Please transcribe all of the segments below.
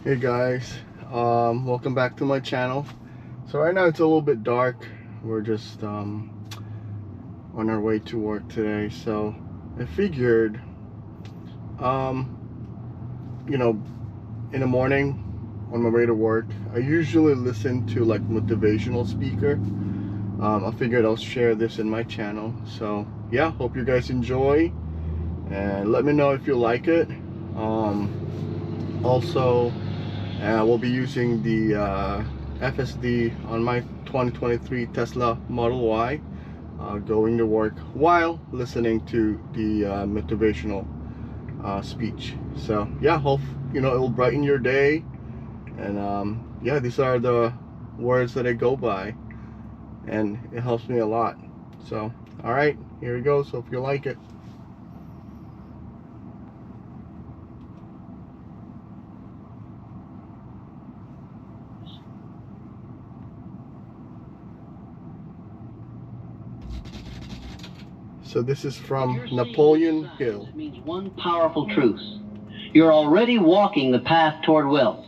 Hey guys, welcome back to my channel. So right now it's a little bit dark. We're just on our way to work today. So I figured, you know, in the morning on my way to work, I usually listen to like motivational speaker. I figured I'll share this in my channel. So yeah, hope you guys enjoy and let me know if you like it. Also, we'll be using the FSD on my 2023 Tesla Model Y, going to work while listening to the motivational speech. So yeah, hope it will brighten your day. And yeah, these are the words that I go by, and it helps me a lot. So all right, here we go. So if you like it. So this is from Napoleon Hill. It means one powerful truth. You're already walking the path toward wealth.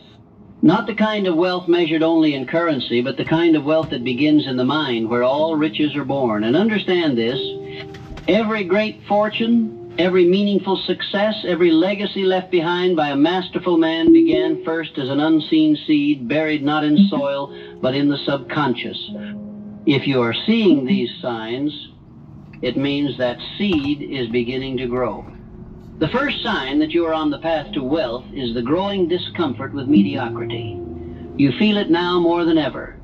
Not the kind of wealth measured only in currency, but the kind of wealth that begins in the mind, where all riches are born. And understand this, every great fortune, every meaningful success, every legacy left behind by a masterful man began first as an unseen seed, buried not in soil, but in the subconscious. If you are seeing these signs, it means that seed is beginning to grow. The first sign that you are on the path to wealth is the growing discomfort with mediocrity. You feel it now more than ever.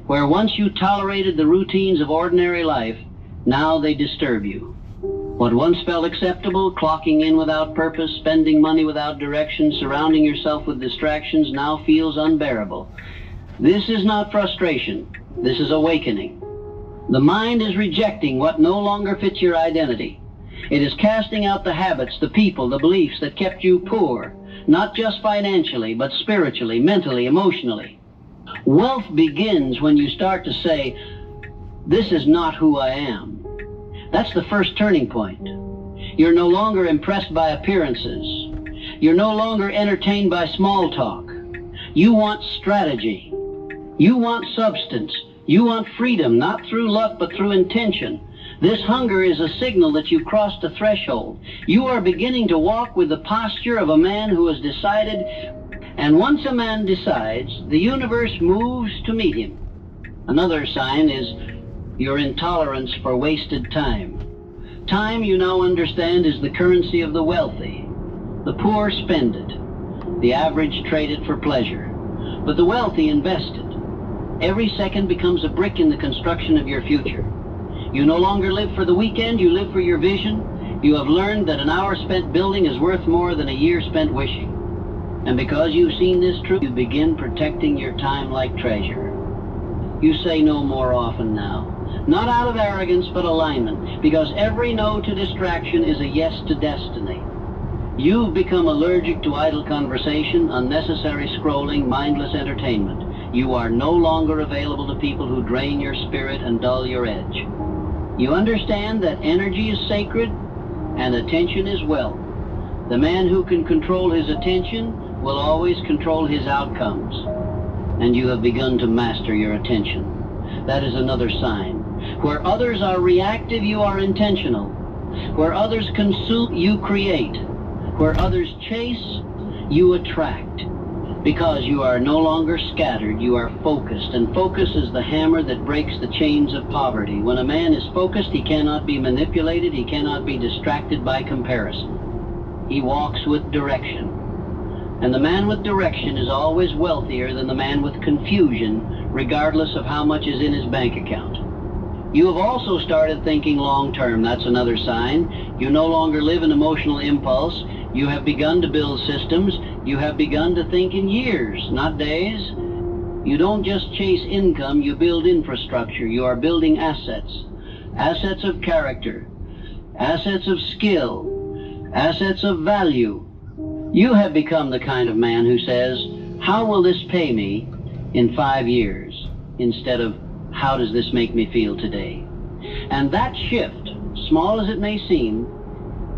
Where once you tolerated the routines of ordinary life, now they disturb you. What once felt acceptable, clocking in without purpose, spending money without direction, surrounding yourself with distractions, now feels unbearable. This is not frustration. This is awakening. The mind is rejecting what no longer fits your identity. It is casting out the habits, the people, the beliefs that kept you poor, not just financially, but spiritually, mentally, emotionally. Wealth begins when you start to say, this is not who I am. That's the first turning point. You're no longer impressed by appearances. You're no longer entertained by small talk. You want strategy. You want substance. You want freedom, not through luck, but through intention. This hunger is a signal that you've crossed a threshold. You are beginning to walk with the posture of a man who has decided, and once a man decides, the universe moves to meet him. Another sign is your intolerance for wasted time. Time, you now understand, is the currency of the wealthy. The poor spend it. The average trade it for pleasure. But the wealthy invest it. Every second becomes a brick in the construction of your future. You no longer live for the weekend, you live for your vision. You have learned that an hour spent building is worth more than a year spent wishing. And because you've seen this truth, you begin protecting your time like treasure. You say no more often now. Not out of arrogance, but alignment. Because every no to distraction is a yes to destiny. You've become allergic to idle conversation, unnecessary scrolling, mindless entertainment. You are no longer available to people who drain your spirit and dull your edge. You understand that energy is sacred and attention is wealth. The man who can control his attention will always control his outcomes. And you have begun to master your attention. That is another sign. Where others are reactive, you are intentional. Where others consume, you create. Where others chase, you attract. Because you are no longer scattered, you are focused, and focus is the hammer that breaks the chains of poverty. When a man is focused, he cannot be manipulated, he cannot be distracted by comparison. He walks with direction. And the man with direction is always wealthier than the man with confusion, regardless of how much is in his bank account. You have also started thinking long term. That's another sign. You no longer live in emotional impulse. You have begun to build systems. You have begun to think in years, not days. You don't just chase income, you build infrastructure. You are building assets. Assets of character. Assets of skill. Assets of value. You have become the kind of man who says, how will this pay me in 5 years? Instead of, how does this make me feel today? And that shift, small as it may seem,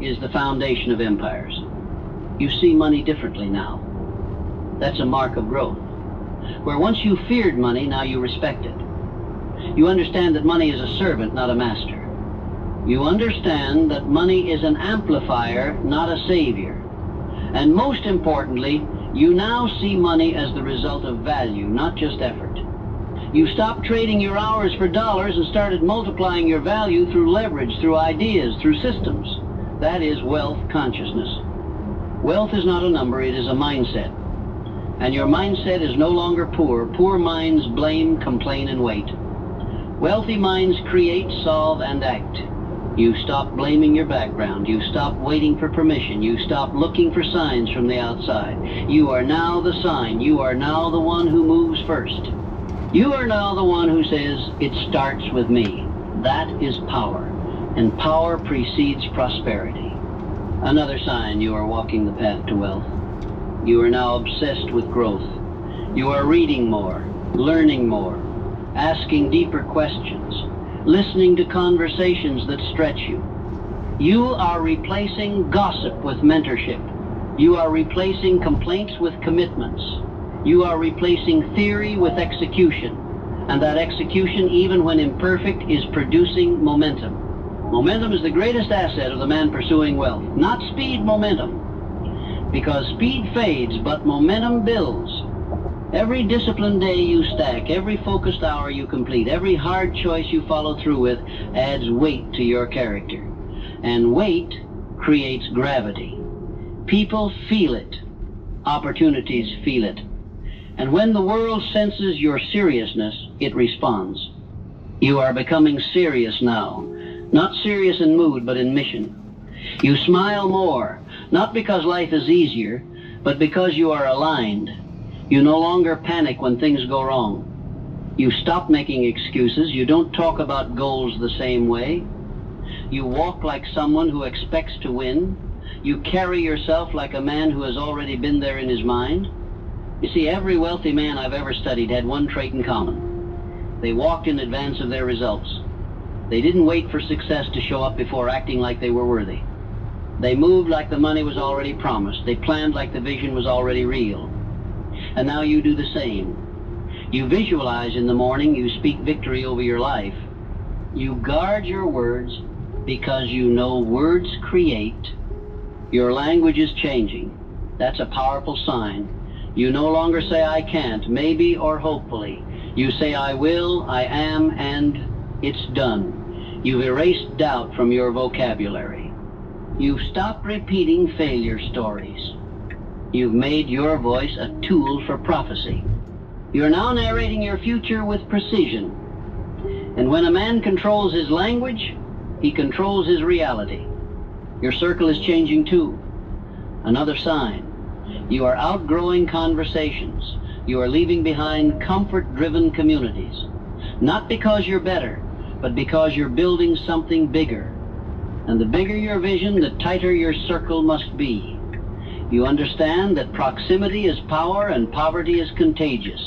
is the foundation of empires. You see money differently now. That's a mark of growth. Where once you feared money, now you respect it. You understand that money is a servant, not a master. You understand that money is an amplifier, not a savior. And most importantly, you now see money as the result of value, not just effort. You stopped trading your hours for dollars and started multiplying your value through leverage, through ideas, through systems. That is wealth consciousness. Wealth is not a number, it is a mindset. And your mindset is no longer poor. Poor minds blame, complain, and wait. Wealthy minds create, solve, and act. You stop blaming your background. You stop waiting for permission. You stop looking for signs from the outside. You are now the sign. You are now the one who moves first. You are now the one who says, it starts with me. That is power. And power precedes prosperity. Another sign you are walking the path to wealth. You are now obsessed with growth. You are reading more, learning more, asking deeper questions, listening to conversations that stretch you. You are replacing gossip with mentorship. You are replacing complaints with commitments. You are replacing theory with execution. And that execution, even when imperfect, is producing momentum. Momentum is the greatest asset of the man pursuing wealth. Not speed, momentum. Because speed fades, but momentum builds. Every disciplined day you stack, every focused hour you complete, every hard choice you follow through with adds weight to your character. And weight creates gravity. People feel it. Opportunities feel it. And when the world senses your seriousness, it responds. You are becoming serious now. Not serious in mood, but in mission. You smile more, not because life is easier, but because you are aligned. You no longer panic when things go wrong. You stop making excuses. You don't talk about goals the same way. You walk like someone who expects to win. You carry yourself like a man who has already been there in his mind. You see, every wealthy man I've ever studied had one trait in common. They walked in advance of their results. They didn't wait for success to show up before acting like they were worthy. They moved like the money was already promised. They planned like the vision was already real. And now you do the same. You visualize in the morning. You speak victory over your life. You guard your words because you know words create. Your language is changing. That's a powerful sign. You no longer say I can't, maybe, or hopefully. You say I will, I am, and it's done. You've erased doubt from your vocabulary. You've stopped repeating failure stories. You've made your voice a tool for prophecy. You're now narrating your future with precision. And when a man controls his language, he controls his reality. Your circle is changing too. Another sign. You are outgrowing conversations. You are leaving behind comfort-driven communities. Not because you're better, but because you're building something bigger. And the bigger your vision, the tighter your circle must be. You understand that proximity is power and poverty is contagious.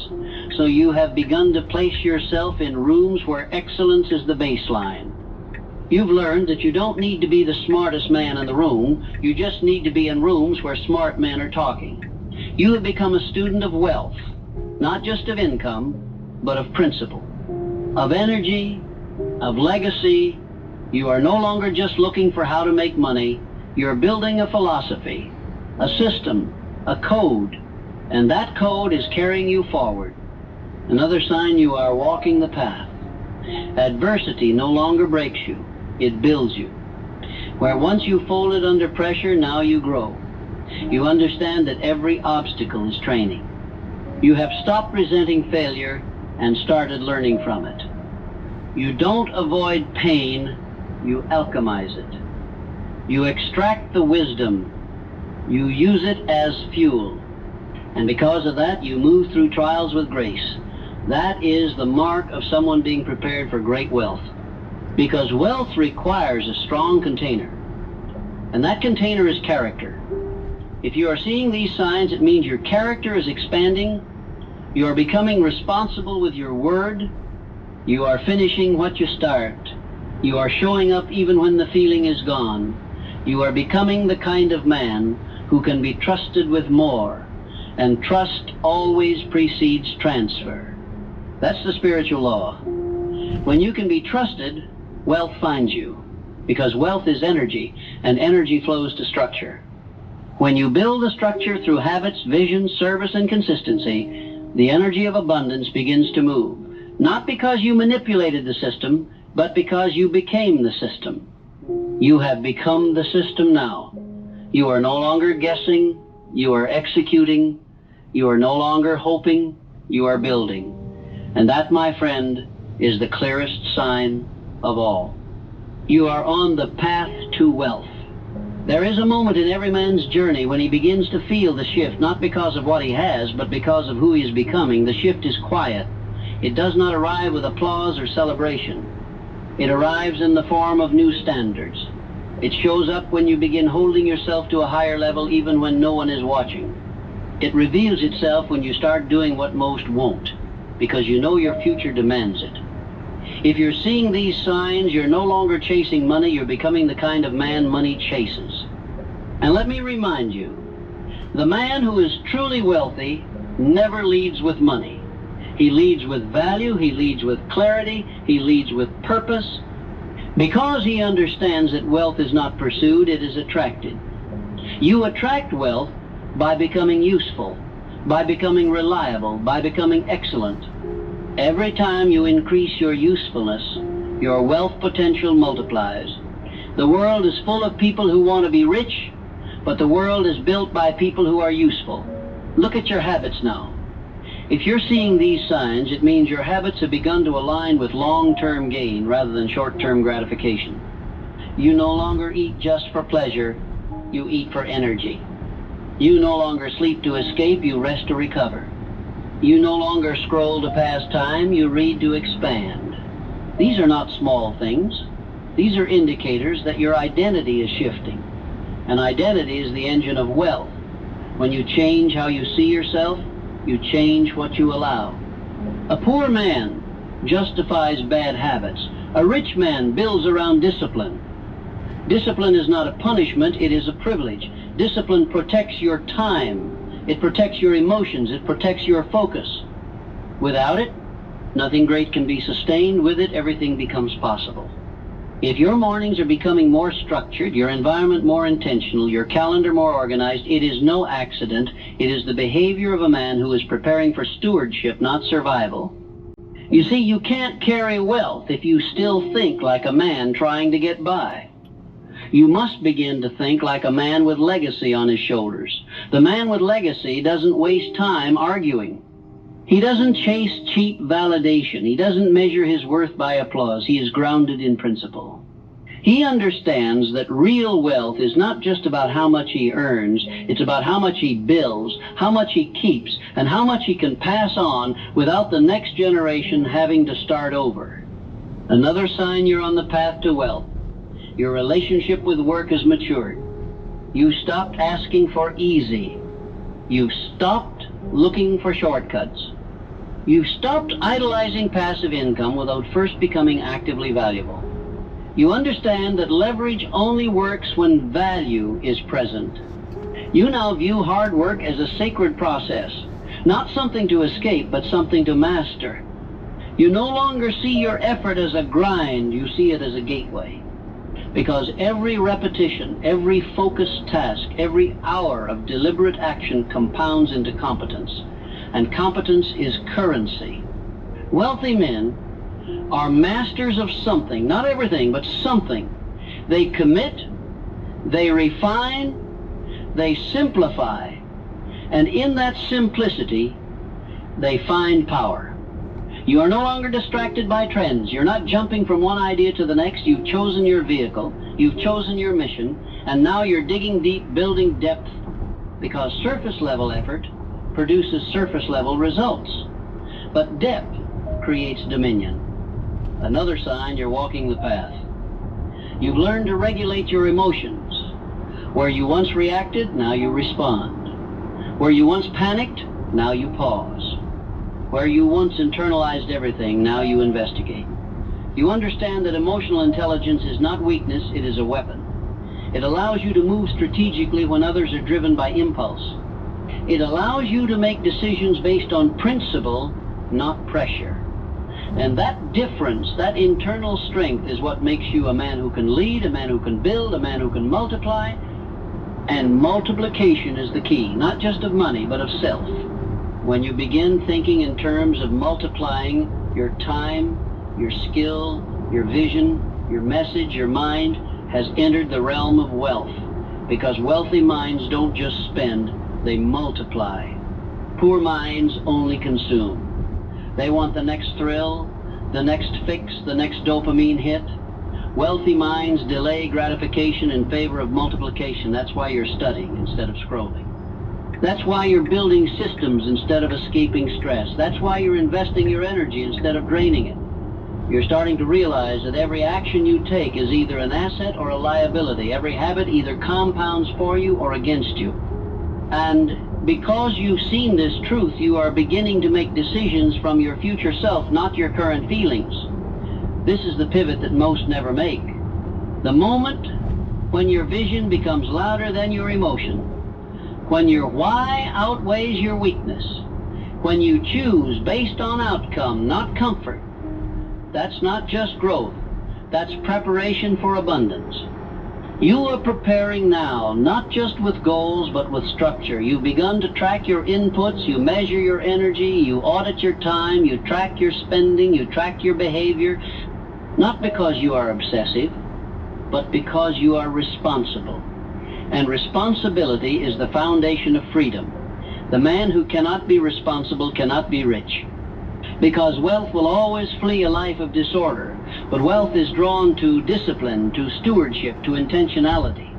So you have begun to place yourself in rooms where excellence is the baseline. You've learned that you don't need to be the smartest man in the room. You just need to be in rooms where smart men are talking. You have become a student of wealth, not just of income, but of principle, of energy, of legacy. You are no longer just looking for how to make money. You're building a philosophy, a system, a code, and that code is carrying you forward. Another sign you are walking the path. Adversity no longer breaks you. It builds you. Where once you folded under pressure, now you grow. You understand that every obstacle is training. You have stopped resenting failure and started learning from it. You don't avoid pain, you alchemize it. You extract the wisdom. You use it as fuel. And because of that, you move through trials with grace. That is the mark of someone being prepared for great wealth. Because wealth requires a strong container. And that container is character. If you are seeing these signs, it means your character is expanding. You are becoming responsible with your word. You are finishing what you start. You are showing up even when the feeling is gone. You are becoming the kind of man who can be trusted with more. and trust always precedes transfer. That's the spiritual law. When you can be trusted, wealth finds you, because wealth is energy, and energy flows to structure. When you build a structure through habits, vision, service, and consistency, the energy of abundance begins to move, not because you manipulated the system, but because you became the system. You have become the system now. You are no longer guessing, you are executing, you are no longer hoping, you are building. And that, my friend, is the clearest sign of all. You are on the path to wealth. There is a moment in every man's journey when he begins to feel the shift, not because of what he has, but because of who he is becoming. The shift is quiet. It does not arrive with applause or celebration. It arrives in the form of new standards. It shows up when you begin holding yourself to a higher level even when no one is watching. It reveals itself when you start doing what most won't, because you know your future demands it. If you're seeing these signs, you're no longer chasing money, you're becoming the kind of man money chases. And let me remind you, the man who is truly wealthy never leads with money. He leads with value, he leads with clarity, he leads with purpose, because he understands that wealth is not pursued, it is attracted. You attract wealth by becoming useful, by becoming reliable, by becoming excellent. Every time you increase your usefulness, your wealth potential multiplies. The world is full of people who want to be rich, but the world is built by people who are useful. Look at your habits now. If you're seeing these signs, it means your habits have begun to align with long-term gain rather than short-term gratification. You no longer eat just for pleasure, you eat for energy. You no longer sleep to escape, you rest to recover. You no longer scroll to pass time, you read to expand. These are not small things. These are indicators that your identity is shifting. And identity is the engine of wealth. When you change how you see yourself, you change what you allow. A poor man justifies bad habits. A rich man builds around discipline. Discipline is not a punishment, it is a privilege. Discipline protects your time. It protects your emotions. It protects your focus. Without it, nothing great can be sustained. With it, everything becomes possible. If your mornings are becoming more structured, your environment more intentional, your calendar more organized, it is no accident. It is the behavior of a man who is preparing for stewardship, not survival. You see, you can't carry wealth if you still think like a man trying to get by. You must begin to think like a man with legacy on his shoulders. The man with legacy doesn't waste time arguing. He doesn't chase cheap validation. He doesn't measure his worth by applause. He is grounded in principle. He understands that real wealth is not just about how much he earns. It's about how much he builds, how much he keeps, and how much he can pass on without the next generation having to start over. Another sign you're on the path to wealth. Your relationship with work has matured. You stopped asking for easy. You've stopped looking for shortcuts. You've stopped idolizing passive income without first becoming actively valuable. You understand that leverage only works when value is present. You now view hard work as a sacred process, not something to escape, but something to master. You no longer see your effort as a grind, you see it as a gateway. Because every repetition, every focused task, every hour of deliberate action compounds into competence. And competence is currency. Wealthy men are masters of something, not everything, but something. They commit, they refine, they simplify, and in that simplicity, they find power. You are no longer distracted by trends. You're not jumping from one idea to the next. You've chosen your vehicle. You've chosen your mission. And now you're digging deep, building depth, because surface level effort produces surface level results. But depth creates dominion. Another sign you're walking the path. You've learned to regulate your emotions. Where you once reacted, now you respond. Where you once panicked, now you pause. Where you once internalized everything, now you investigate. You understand that emotional intelligence is not weakness, it is a weapon. It allows you to move strategically when others are driven by impulse. It allows you to make decisions based on principle, not pressure. And that difference, that internal strength, is what makes you a man who can lead, a man who can build, a man who can multiply. And multiplication is the key, not just of money, but of self. When you begin thinking in terms of multiplying your time, your skill, your vision, your message, your mind has entered the realm of wealth. Because wealthy minds don't just spend, they multiply. Poor minds only consume. They want the next thrill, the next fix, the next dopamine hit. Wealthy minds delay gratification in favor of multiplication. That's why you're studying instead of scrolling. That's why you're building systems instead of escaping stress. That's why you're investing your energy instead of draining it. You're starting to realize that every action you take is either an asset or a liability. Every habit either compounds for you or against you. And because you've seen this truth, you are beginning to make decisions from your future self, not your current feelings. This is the pivot that most never make. The moment when your vision becomes louder than your emotion, when your why outweighs your weakness, when you choose based on outcome, not comfort, that's not just growth, that's preparation for abundance. You are preparing now, not just with goals, but with structure. You've begun to track your inputs, you measure your energy, you audit your time, you track your spending, you track your behavior, not because you are obsessive, but because you are responsible. And responsibility is the foundation of freedom. The man who cannot be responsible cannot be rich. Because wealth will always flee a life of disorder, but wealth is drawn to discipline, to stewardship, to intentionality.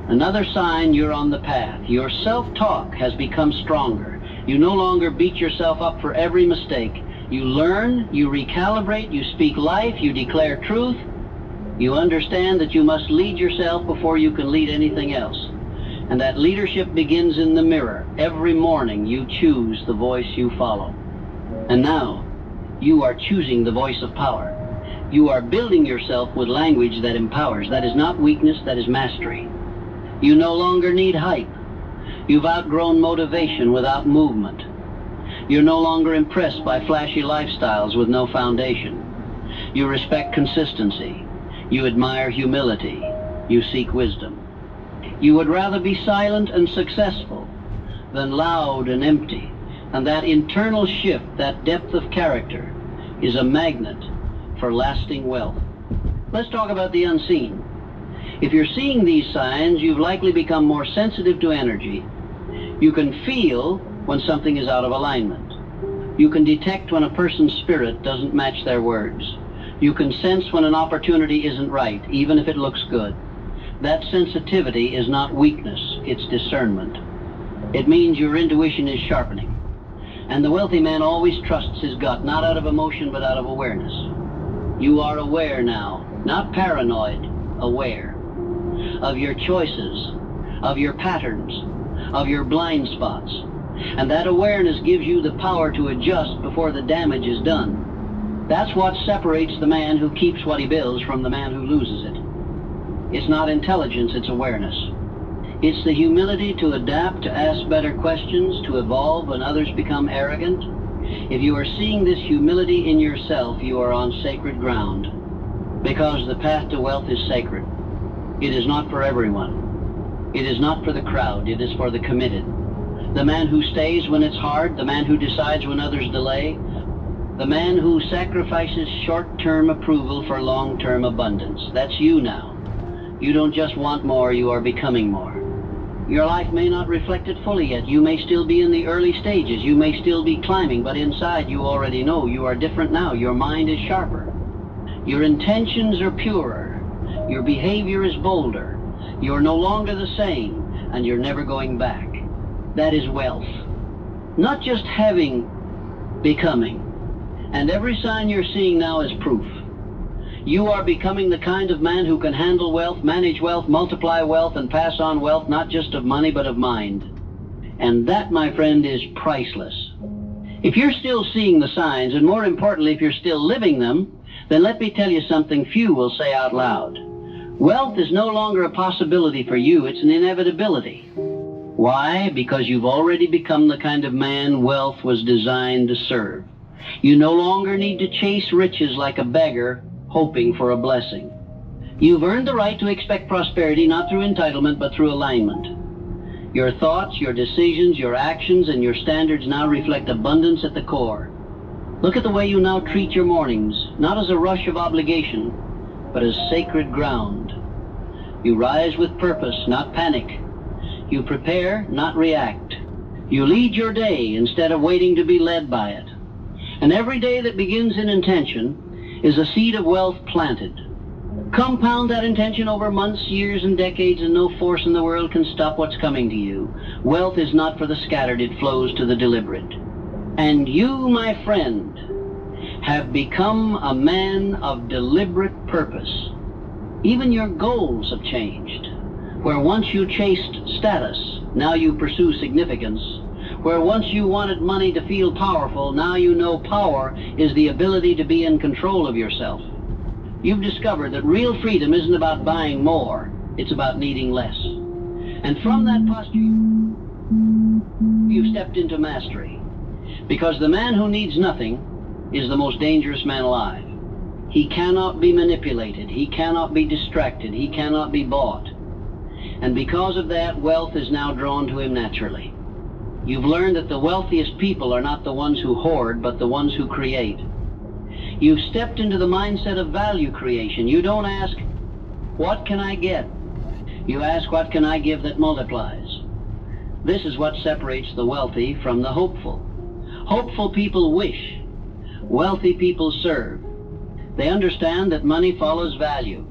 Another sign you're on the path. Your self-talk has become stronger. You no longer beat yourself up for every mistake. You learn, you recalibrate, you speak life, you declare truth. You understand that you must lead yourself before you can lead anything else. And that leadership begins in the mirror. Every morning you choose the voice you follow. And now, you are choosing the voice of power. You are building yourself with language that empowers. That is not weakness, that is mastery. You no longer need hype. You've outgrown motivation without movement. You're no longer impressed by flashy lifestyles with no foundation. You respect consistency. You admire humility. You seek wisdom. You would rather be silent and successful than loud and empty. And that internal shift, that depth of character, is a magnet for lasting wealth. Let's talk about the unseen. If you're seeing these signs, you've likely become more sensitive to energy. You can feel when something is out of alignment. You can detect when a person's spirit doesn't match their words. You can sense when an opportunity isn't right, even if it looks good. That sensitivity is not weakness, it's discernment. It means your intuition is sharpening. And the wealthy man always trusts his gut, not out of emotion, but out of awareness. You are aware now, not paranoid, aware of your choices, of your patterns, of your blind spots. And that awareness gives you the power to adjust before the damage is done. That's what separates the man who keeps what he builds from the man who loses it. It's not intelligence, it's awareness. It's the humility to adapt, to ask better questions, to evolve when others become arrogant. If you are seeing this humility in yourself, you are on sacred ground. Because the path to wealth is sacred. It is not for everyone. It is not for the crowd. It is for the committed. The man who stays when it's hard, the man who decides when others delay, the man who sacrifices short-term approval for long-term abundance. That's you now. You don't just want more, you are becoming more. Your life may not reflect it fully yet. You may still be in the early stages. You may still be climbing, but inside you already know you are different now. Your mind is sharper. Your intentions are purer. Your behavior is bolder. You're no longer the same, and you're never going back. That is wealth. Not just having, becoming. And every sign you're seeing now is proof. You are becoming the kind of man who can handle wealth, manage wealth, multiply wealth, and pass on wealth, not just of money, but of mind. And that, my friend, is priceless. If you're still seeing the signs, and more importantly, if you're still living them, then let me tell you something few will say out loud. Wealth is no longer a possibility for you, it's an inevitability. Why? Because you've already become the kind of man wealth was designed to serve. You no longer need to chase riches like a beggar, hoping for a blessing. You've earned the right to expect prosperity not through entitlement, but through alignment. Your thoughts, your decisions, your actions, and your standards now reflect abundance at the core. Look at the way you now treat your mornings, not as a rush of obligation, but as sacred ground. You rise with purpose, not panic. You prepare, not react. You lead your day instead of waiting to be led by it. And every day that begins in intention is a seed of wealth planted. Compound that intention over months, years, and decades, and no force in the world can stop what's coming to you. Wealth is not for the scattered, it flows to the deliberate. And you, my friend, have become a man of deliberate purpose. Even your goals have changed. Where once you chased status, now you pursue significance. Where once you wanted money to feel powerful, now you know power is the ability to be in control of yourself. You've discovered that real freedom isn't about buying more, it's about needing less. And from that posture, you've stepped into mastery. Because the man who needs nothing is the most dangerous man alive. He cannot be manipulated, he cannot be distracted, he cannot be bought. And because of that, wealth is now drawn to him naturally. You've learned that the wealthiest people are not the ones who hoard, but the ones who create. You've stepped into the mindset of value creation. You don't ask, what can I get? You ask, what can I give that multiplies? This is what separates the wealthy from the hopeful. Hopeful people wish. Wealthy people serve. They understand that money follows value,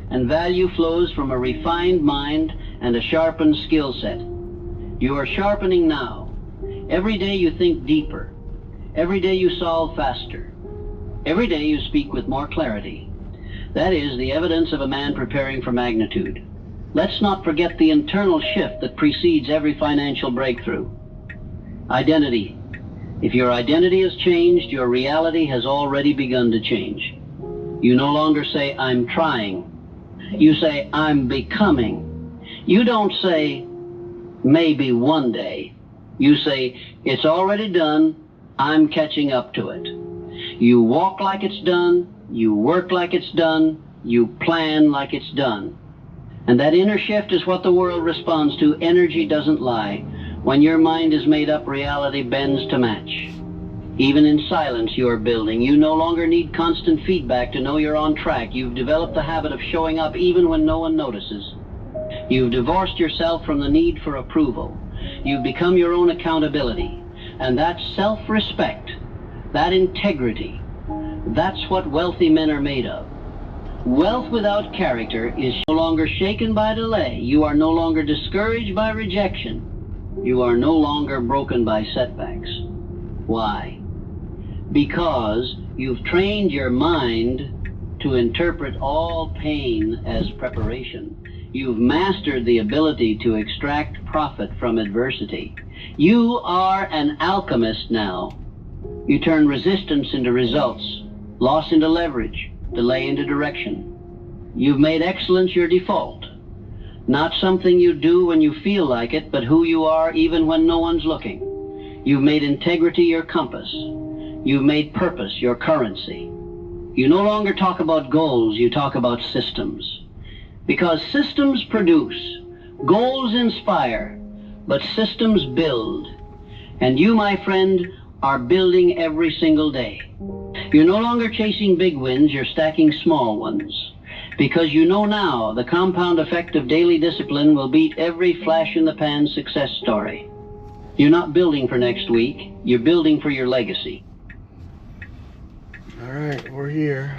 and value flows from a refined mind and a sharpened skill set. You are sharpening now. Every day you think deeper. Every day you solve faster. Every day you speak with more clarity. That is the evidence of a man preparing for magnitude. Let's not forget the internal shift that precedes every financial breakthrough. Identity. If your identity has changed, your reality has already begun to change. You no longer say, I'm trying. You say, I'm becoming. You don't say, maybe one day. You say, it's already done, I'm catching up to it. You walk like it's done, you work like it's done, you plan like it's done. And that inner shift is what the world responds to. Energy doesn't lie. When your mind is made up, reality bends to match. Even in silence you are building. You no longer need constant feedback to know you're on track. You've developed the habit of showing up even when no one notices. You've divorced yourself from the need for approval. You've become your own accountability. And that self-respect, that integrity, that's what wealthy men are made of. Wealth without character is no longer shaken by delay. You are no longer discouraged by rejection. You are no longer broken by setbacks. Why? Because you've trained your mind to interpret all pain as preparation. You've mastered the ability to extract profit from adversity. You are an alchemist now. You turn resistance into results, loss into leverage, delay into direction. You've made excellence your default. Not something you do when you feel like it, but who you are even when no one's looking. You've made integrity your compass. You've made purpose your currency. You no longer talk about goals, you talk about systems. Because systems produce, goals inspire, but systems build. And you, my friend, are building every single day. You're no longer chasing big wins, you're stacking small ones. Because you know now the compound effect of daily discipline will beat every flash-in-the-pan success story. You're not building for next week, you're building for your legacy. Alright, we're here.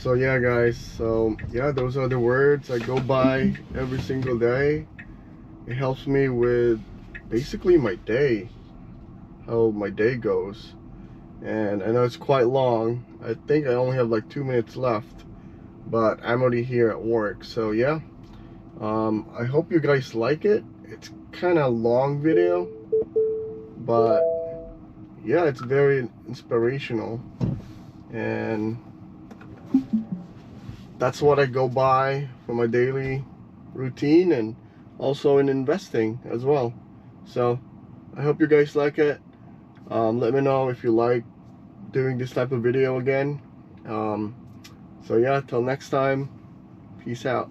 So yeah guys, those are the words I go by every single day. It helps me with basically my day, how my day goes. And I know it's quite long. I think I only have like 2 minutes left, but I'm already here at work. So yeah, I hope you guys like it. It's kind of long video, but yeah, it's very inspirational, and that's what I go by for my daily routine. And also in investing as well. So I hope you guys like it. Let me know if you like doing this type of video again. So yeah, till next time, peace out.